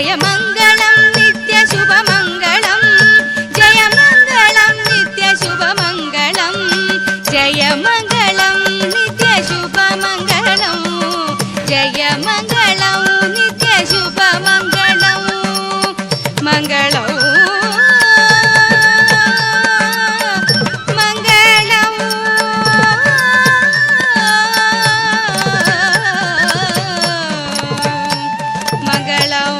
జయ మంగళం నిత్య శుభమంగళం జయ మంగళం నిత్య శుభమంగళం జయ మంగళం నిత్య శుభమంగళం జయ మంగళం నిత్య శుభమంగళం మంగళం మంగళం